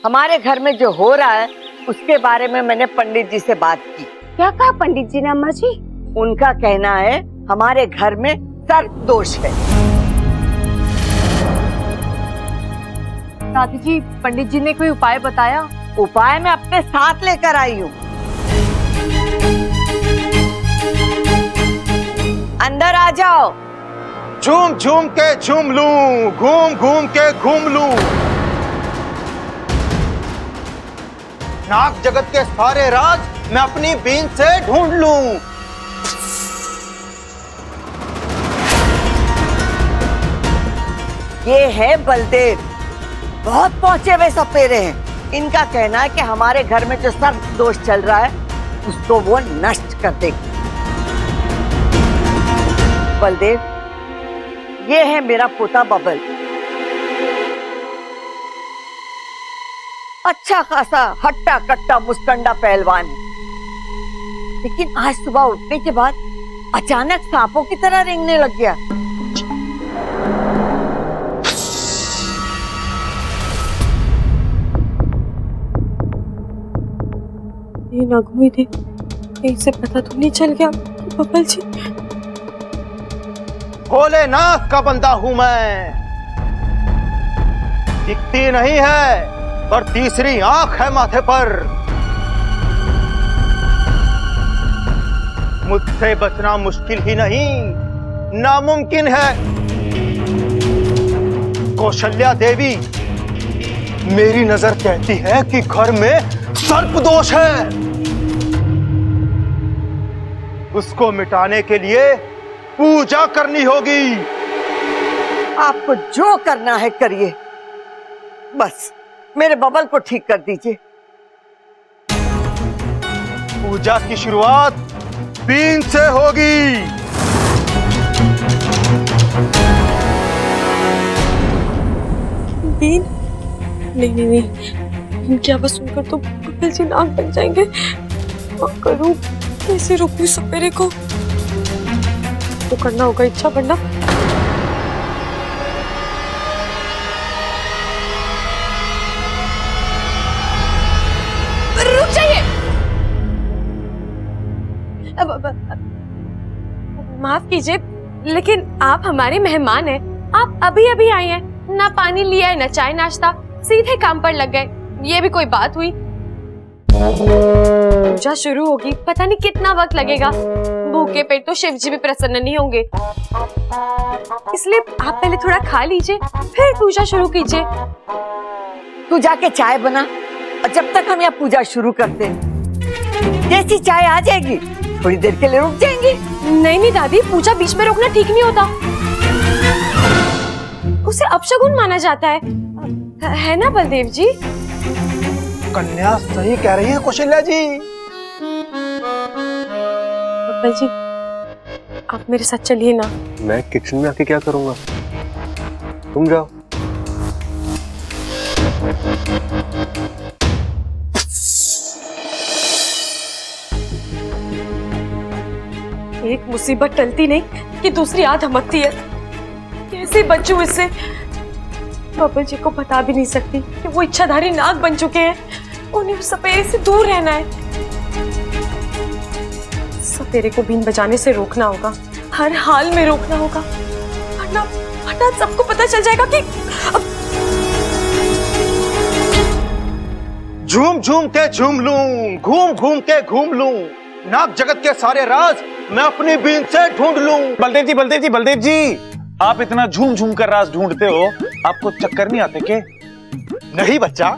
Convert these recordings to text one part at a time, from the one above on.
हमारे घर में जो हो रहा है उसके बारे में मैंने पंडित जी से बात की। क्या कहा पंडित जी ने अम्मा जी? उनका कहना है हमारे घर में सर्प दोष है। दादी जी, पंडित जी ने कोई उपाय बताया? उपाय मैं अपने साथ लेकर आई हूँ। अंदर आ जाओ। झूम झूम के झूम लूं, घूम घूम के घूम लूं, नाग जगत के सारे राज मैं अपनी बीन से ढूंढ लूं। ये है बलदेव, बहुत पहुंचे हुए सपेरे हैं। इनका कहना है कि हमारे घर में जो सर्प दोष चल रहा है उसको वो नष्ट कर देगी। बलदेव, ये है मेरा पोता बबल। अच्छा खासा हट्टा कट्टा मुस्टंडा पहलवान है, लेकिन आज सुबह उठने के बाद अचानक सांपों की तरह रेंगने लग गया। ये ना घूमी थी, कहीं से पता तो नहीं चल गया कि बबल जी? भोलेनाथ का बंदा हूं मैं, दिखती नहीं है पर तीसरी आंख है माथे पर। मुझसे बचना मुश्किल ही नहीं, नामुमकिन है। कौशल्या देवी, मेरी नजर कहती है कि घर में सर्प दोष है। उसको मिटाने के लिए पूजा करनी होगी। आपको जो करना है करिए, बस मेरे बबल को ठीक कर दीजिए। पूजा की शुरुआत बीन से होगी। बीन? नहीं नहीं नहीं, इनकी आवाज सुनकर तो बबल जी नाक बन जाएंगे। क्या करूं, कैसे रोकूं सपेरे को? तो करना होगा इच्छा बनना। रुक जाइए। माफ कीजिए, लेकिन आप हमारे मेहमान हैं। आप अभी अभी आए हैं, ना पानी लिया है ना चाय नाश्ता, सीधे काम पर लग गए। ये भी कोई बात हुई? पूजा शुरू होगी, पता नहीं कितना वक्त लगेगा। भूखे पेट तो शिव जी भी प्रसन्न नहीं होंगे, इसलिए आप पहले थोड़ा खा लीजिए, फिर पूजा शुरू कीजिए। तू जाके चाय बना, और जब तक हम यहाँ पूजा शुरू करते हैं, जैसी चाय आ जाएगी थोड़ी देर के लिए रुक जाएंगे। नहीं नहीं दादी, पूजा बीच में रोकना ठीक नहीं होता, उसे अपशगुन माना जाता है ना बलदेव जी? कन्या सही कह रही है कौशल्या जी। बब्बल जी, आप मेरे साथ चलिए ना। मैं किचन में आके क्या करूंगा, तुम जाओ। एक मुसीबत टलती नहीं कि दूसरी आ धमकती है। कैसे बचूं इससे? बब्बल जी को बता भी नहीं सकती कि वो इच्छाधारी नाग बन चुके हैं। उन्हें उस सपेरे से दूर रहना है। सपेरे को बीन बजाने से रोकना होगा, हर हाल में रोकना होगा, वरना सबको पता चल जाएगा कि झूम झूम के झूम लूं, घूम घूम के घूम लूं, नाग जगत के सारे राज मैं अपनी बीन से ढूंढ लूं। बलदेव जी, बलदेव जी, बलदेव जी, आप इतना झूम झूम कर राज ढूंढते हो, आपको चक्कर नहीं आते के? नहीं बच्चा।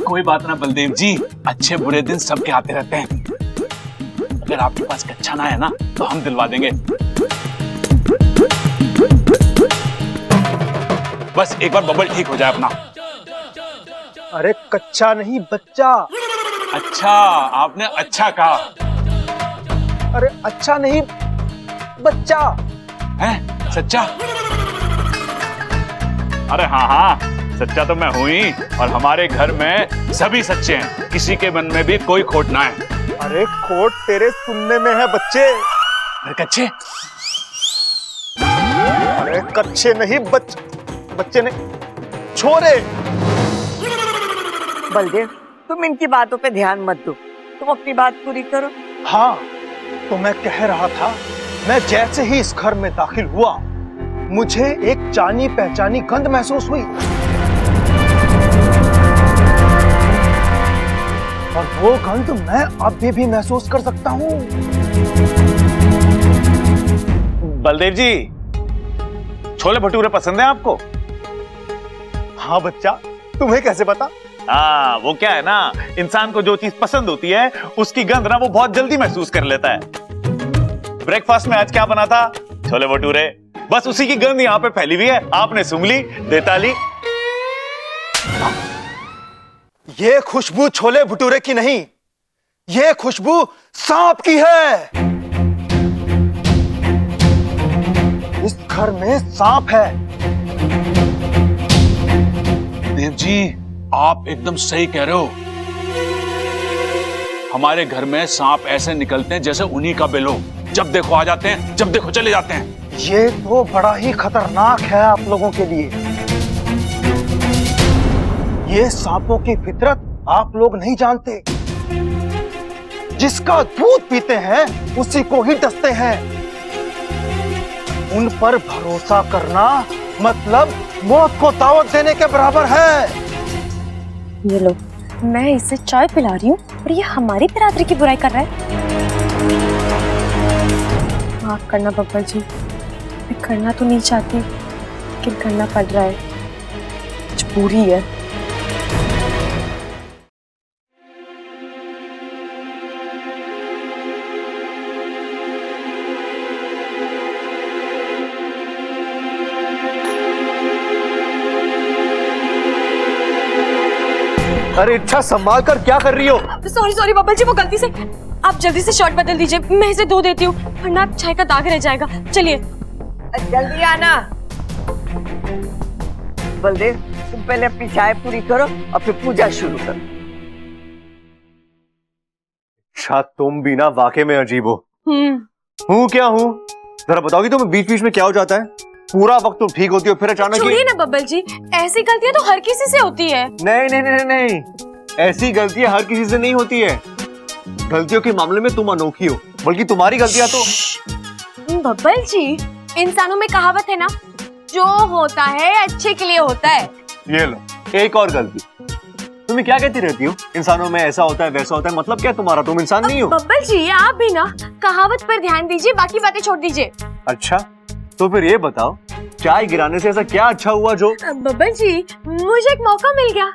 कोई बात ना बलदेव जी, अच्छे बुरे दिन सबके आते रहते हैं। अगर आपके पास कच्चा ना है ना तो हम दिलवा देंगे। बस एक बार बबल ठीक हो जाए अपना। अरे कच्चा नहीं बच्चा। अच्छा, आपने अच्छा कहा। अरे अच्छा नहीं बच्चा है सच्चा? अरे हाँ हाँ, सच्चा तो मैं हूं ही, और हमारे घर में सभी सच्चे हैं, किसी के मन में भी कोई खोट ना है। अरे खोट तेरे सुनने में है बच्चे। अरे कच्चे? अरे कच्चे नहीं बच्चे नहीं, छोरे। बलदेव, तुम इनकी बातों पे ध्यान मत दो, तुम अपनी बात पूरी करो। हाँ, तो मैं कह रहा था, मैं जैसे ही इस घर में दाखिल हुआ, मुझे एक जानी पहचानी गंध महसूस हुई, और वो गंध मैं अभी भी महसूस कर सकता हूँ। बलदेव जी, छोले भटूरे पसंद है आपको? हाँ बच्चा, तुम्हें कैसे पता? हाँ, वो क्या है ना, इंसान को जो चीज पसंद होती है उसकी गंध ना वो बहुत जल्दी महसूस कर लेता है। ब्रेकफास्ट में आज क्या बना था? छोले भटूरे। बस उसी की गंध यहाँ पे फैली हुई है, आपने सूंघ ली, देता ली। ये खुशबू छोले भटूरे की नहीं, ये खुशबू सांप की है। इस घर में सांप है। देव जी, आप एकदम सही कह रहे हो। हमारे घर में सांप ऐसे निकलते हैं जैसे उन्हीं का बिल हो, जब देखो आ जाते हैं, जब देखो चले जाते हैं। ये तो बड़ा ही खतरनाक है आप लोगों के लिए। ये सांपों की फितरत आप लोग नहीं जानते। जिसका दूध पीते हैं उसी को ही डसते हैं। उन पर भरोसा करना मतलब मौत को दावत देने के बराबर है। ये लो, मैं इसे चाय पिला रही हूँ और ये हमारी बिरादरी की बुराई कर रहा है। माफ करना बब्बर जी, मैं करना तो नहीं चाहती लेकिन करना पड़ रहा है, मजबूरी है। अरे इच्छा, संभाल कर क्या कर रही हो? सॉरी सॉरी बब्बर जी, वो गलती से। आप जल्दी से शर्ट बदल दीजिए, मैं इसे धो देती हूँ, वरना चाय का दाग रह जाएगा। चलिए जल्दी आना। बलदेव, तुम पहले अपनी चाय पूरी करो और फिर पूजा शुरू करो। अच्छा, तुम भी ना वाकई में अजीब हो। हूँ क्या हूँ? जरा बताओगी तुम्हें बीच बीच में क्या हो जाता है? पूरा वक्त तुम ठीक होती हो, फिर अचानक छोड़िए ना बब्बर जी, ऐसी गलतियां तो हर किसी से होती है। नहीं नहीं नहीं नहीं, ऐसी गलतियां हर किसी से नहीं होती है। गलतियों के मामले में तुम अनोखी हो, बल्कि तुम्हारी गलतियां तो। बब्बर जी, इंसानों में कहावत है ना, जो होता है अच्छे के लिए होता है। ये लो, एक और गलती। तुम्हें क्या कहती रहती हो? इंसानों में ऐसा होता है, वैसा होता है, मतलब क्या तुम्हारा? तुम इंसान नहीं हो। बब्बर जी, आप भी ना कहावत पर ध्यान दीजिए, बाकी बातें छोड़ दीजिए। अच्छा, तो फिर ये बताओ, चाय गिराने से ऐसा क्या अच्छा हुआ जो? बब्बर जी, मुझे एक मौका मिल गया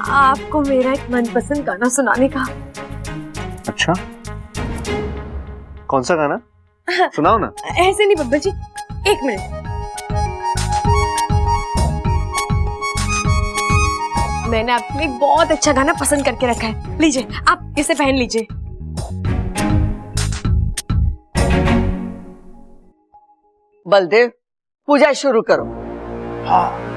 आपको मेरा एक मनपसंद गाना सुनाने का। अच्छा, कौन सा गाना? सुनाओ ना। ऐसे नहीं बब्बर जी, एक मिनट। मैंने आपके लिए बहुत अच्छा गाना पसंद करके रखा है, लीजिए आप इसे पहन लीजिए। बलदेव, पूजा शुरू करो। हाँ।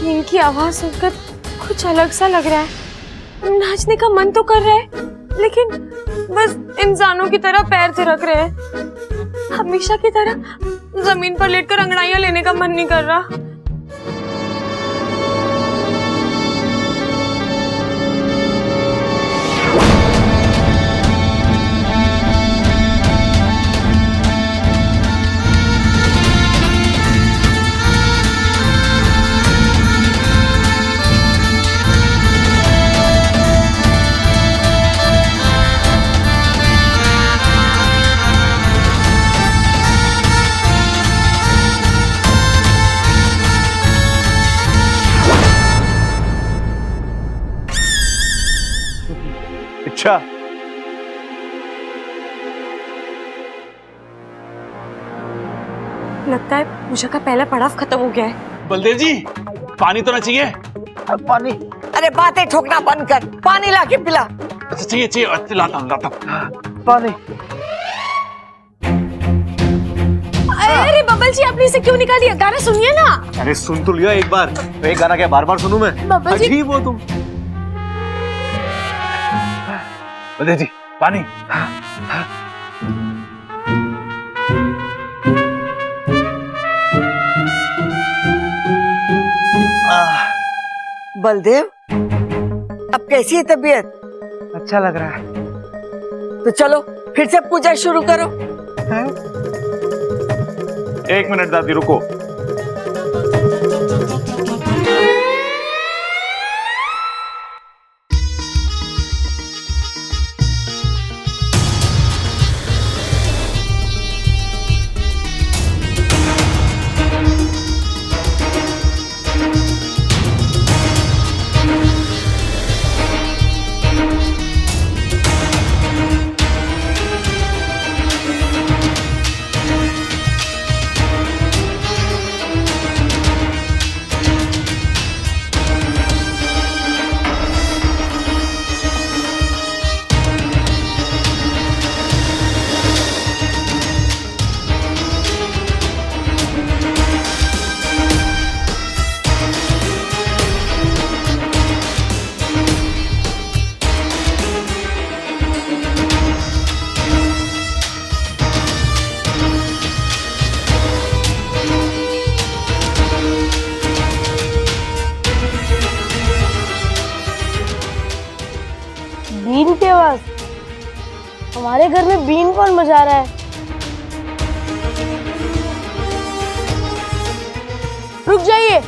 इनकी आवाज सुनकर कुछ अलग सा लग रहा है। नाचने का मन तो कर रहा है, लेकिन बस इंसानों की तरह पैर थिरक रहे हैं। हमेशा की तरह जमीन पर लेटकर अंगड़ाइयां लेने का मन नहीं कर रहा। अच्छा, लगता है पूजा का पहला पड़ाव खत्म हो गया है। बलदेव जी, पानी तो ना चाहिए? पानी अरे बातें ठोकना बंद कर, पानी लाके पिला। अच्छा चाहिए लाता हूँ। पानी। अरे बबल जी, आपने इसे क्यों निकाल दिया? गाना सुनिए ना। अरे सुन तो लिया एक बार, तो एक गाना क्या बार बार सुनूं मैं? बाबा जी। अजीब हो तुम। बलदेव जी पानी। बलदेव, अब कैसी है तबीयत? अच्छा लग रहा है। तो चलो फिर से पूजा शुरू करो। एक मिनट दादी रुको। बीन की आवाज? हमारे घर में बीन कौन बजा रहा है? रुक जाइए।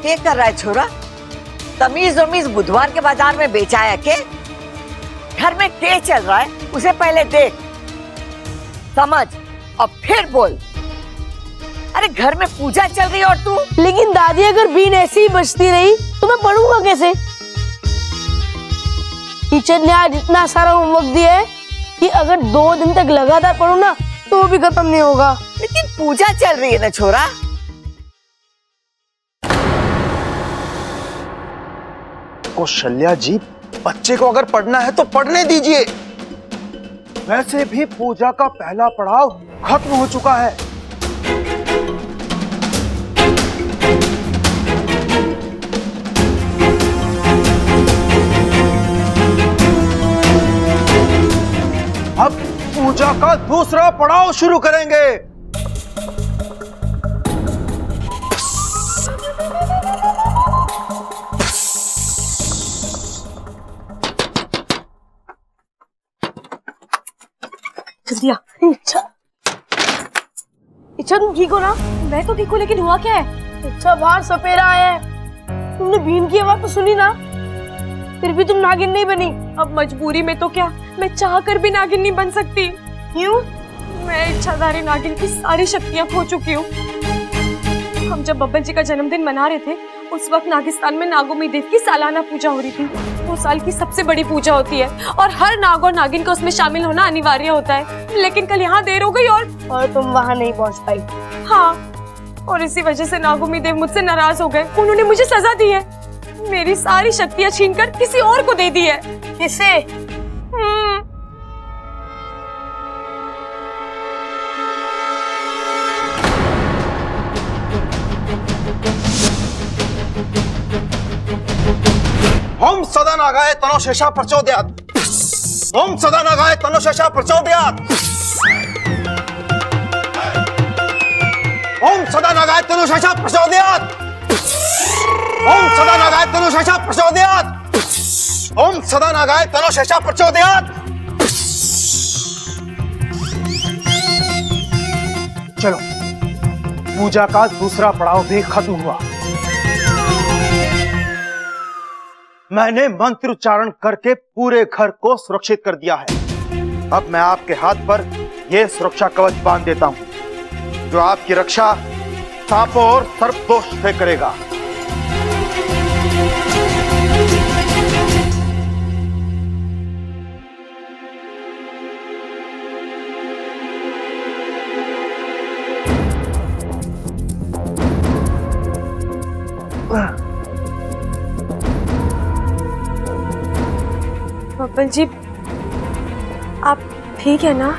क्या कर रहा है छोरा? तमीज वमीज बुधवार के बाजार में बेचा है के? घर में क्या चल रहा है उसे पहले देख, समझ और फिर बोल। अरे घर में पूजा चल रही है और तू? लेकिन दादी, अगर बीन ऐसी ही बजती रही तो मैं पढ़ूंगा कैसे? टीचर ने आज इतना सारा होमवर्क दिया है कि अगर 2 दिन तक लगातार पढूं ना तो वो भी खत्म नहीं होगा। लेकिन पूजा चल रही है ना छोरा। कौशल्या जी, बच्चे को अगर पढ़ना है तो पढ़ने दीजिए। वैसे भी पूजा का पहला पड़ाव खत्म हो चुका है। अब पूजा का दूसरा पड़ाव शुरू करेंगे। दिया। इच्छा तुम ठीक हो ना? मैं तो ठीक हूँ, लेकिन हुआ क्या है? इच्छा, बाहर सपेरा आया है। तुमने भीम की आवाज तो सुनी ना? फिर भी तुम नागिन नहीं बनी। अब मजबूरी में तो क्या, मैं चाह कर भी नागिन नहीं बन सकती। क्यों? मैं इच्छाधारी नागिन की सारी शक्तियां खो चुकी हूँ। हम जब बब्बन जी का जन्मदिन मना रहे थे, उस वक्त नागिस्तान में नागोमी देव की सालाना पूजा हो रही थी। वो साल की सबसे बड़ी पूजा होती है और हर नाग और नागिन को उसमें शामिल होना अनिवार्य होता है। लेकिन कल यहाँ देर हो गई और तुम वहाँ नहीं पहुँच पाई। हाँ, और इसी वजह से नागोमी देव मुझसे नाराज हो गए। उन्होंने मुझे सजा दी है, मेरी सारी शक्तियाँ छीनकर किसी और को दे दी है। किसे? ओम सदा नागाय तनोशेषा प्रचोदयात्। ओम सदा नागाय तनोशेषा प्रचोदयात्। ओम सदा नागाय तनोशेषा प्रचोदयात्। ओम सदा नागाय तनोशेषा प्रचोदयात्। ओम सदा नागाय तनोशेषा प्रचोदयात्। चलो, पूजा का दूसरा पड़ाव भी खत्म हुआ। मैंने मंत्र उच्चारण करके पूरे घर को सुरक्षित कर दिया है। अब मैं आपके हाथ पर यह सुरक्षा कवच बांध देता हूं। जो आपकी रक्षा सांपों और सर्पदोष से करेगा। बब्बल जी, आप ठीक है ना?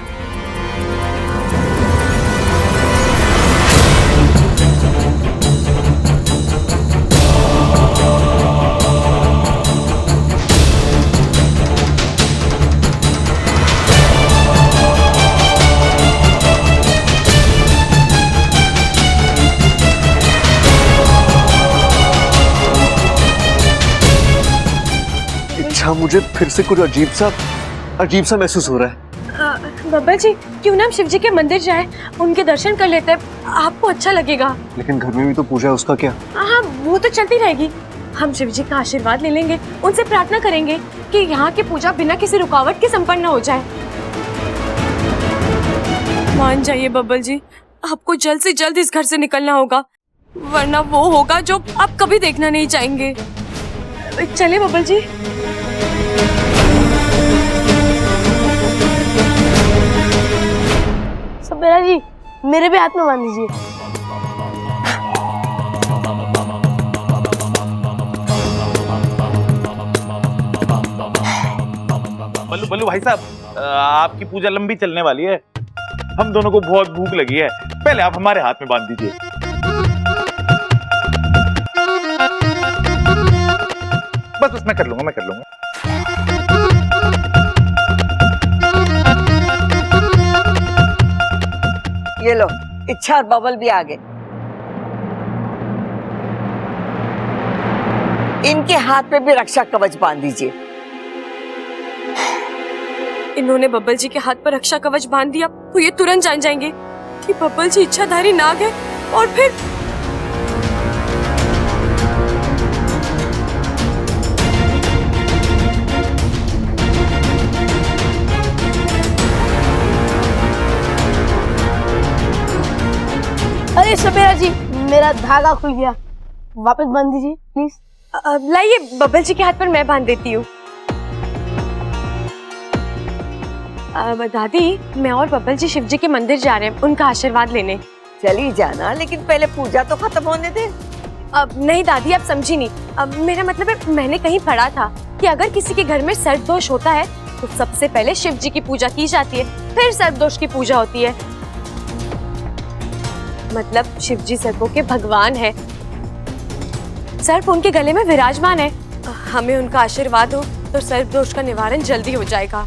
अच्छा, मुझे फिर से कुछ अजीब सा महसूस हो रहा है। बब्बल जी, क्यों ना हम शिव जी के मंदिर जाएं, उनके दर्शन कर लेते हैं, आपको अच्छा लगेगा। लेकिन घर में भी तो पूजा है, उसका क्या? हाँ, वो तो चलती रहेगी। हम शिव जी का आशीर्वाद ले लेंगे, उनसे प्रार्थना करेंगे कि यहाँ की पूजा बिना किसी रुकावट के संपन्न हो जाए। मान जाइए बब्बल जी, आपको जल्द से जल्द इस घर से निकलना होगा, वरना वो होगा जो आप कभी देखना नहीं चाहेंगे। चले बब्बल जी। सपेरा जी, मेरे भी हाथ में बांध दीजिए। बल्लू बल्लू भाई साहब, आपकी पूजा लंबी चलने वाली है, हम दोनों को बहुत भूख लगी है, पहले आप हमारे हाथ में बांध दीजिए। बस मैं कर लूंगा। ये लो, इच्छा और बबल भी आ गए। इनके हाथ पे भी रक्षा कवच बांध दीजिए। इन्होंने बब्बल जी के हाथ पर रक्षा कवच बांध दिया तो ये तुरंत जान जाएंगे कि बब्बल जी इच्छाधारी नाग है, और फिर अरे सपेरा जी, मेरा धागा खुल गया, वापस बांध दीजिए प्लीज। लाइए, बब्बल जी के हाथ पर मैं बांध देती हूँ। दादी, मैं और बब्बल जी शिव जी के मंदिर जा रहे हैं उनका आशीर्वाद लेने। चली जाना, लेकिन पहले पूजा तो खत्म होने दे। अब नहीं दादी, आप समझी नहीं। अब मेरा मतलब है, मैंने कहीं पढ़ा था कि अगर किसी के घर में सर्पदोष होता है तो सबसे पहले शिव जी की पूजा की जाती है, फिर सर्पदोष की पूजा होती है। मतलब शिव जी सर्पों के भगवान है, सर्प उनके गले में विराजमान है। हमें उनका आशीर्वाद हो तो सर्पदोष का निवारण जल्दी हो जाएगा।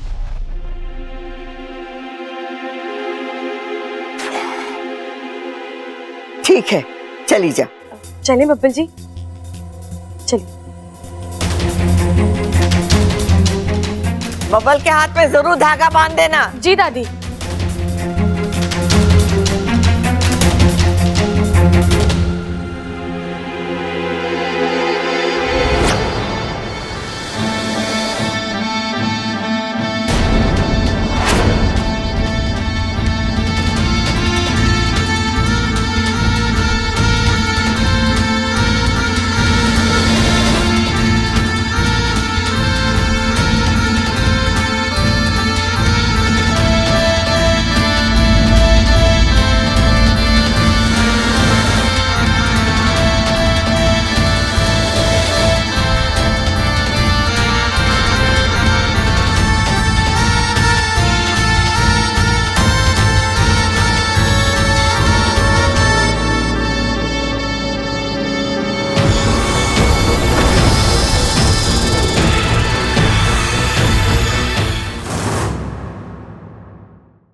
ठीक है, चली जा। चलें बब्बल जी, चलिए। बबल के हाथ में जरूर धागा बांध देना। जी दादी।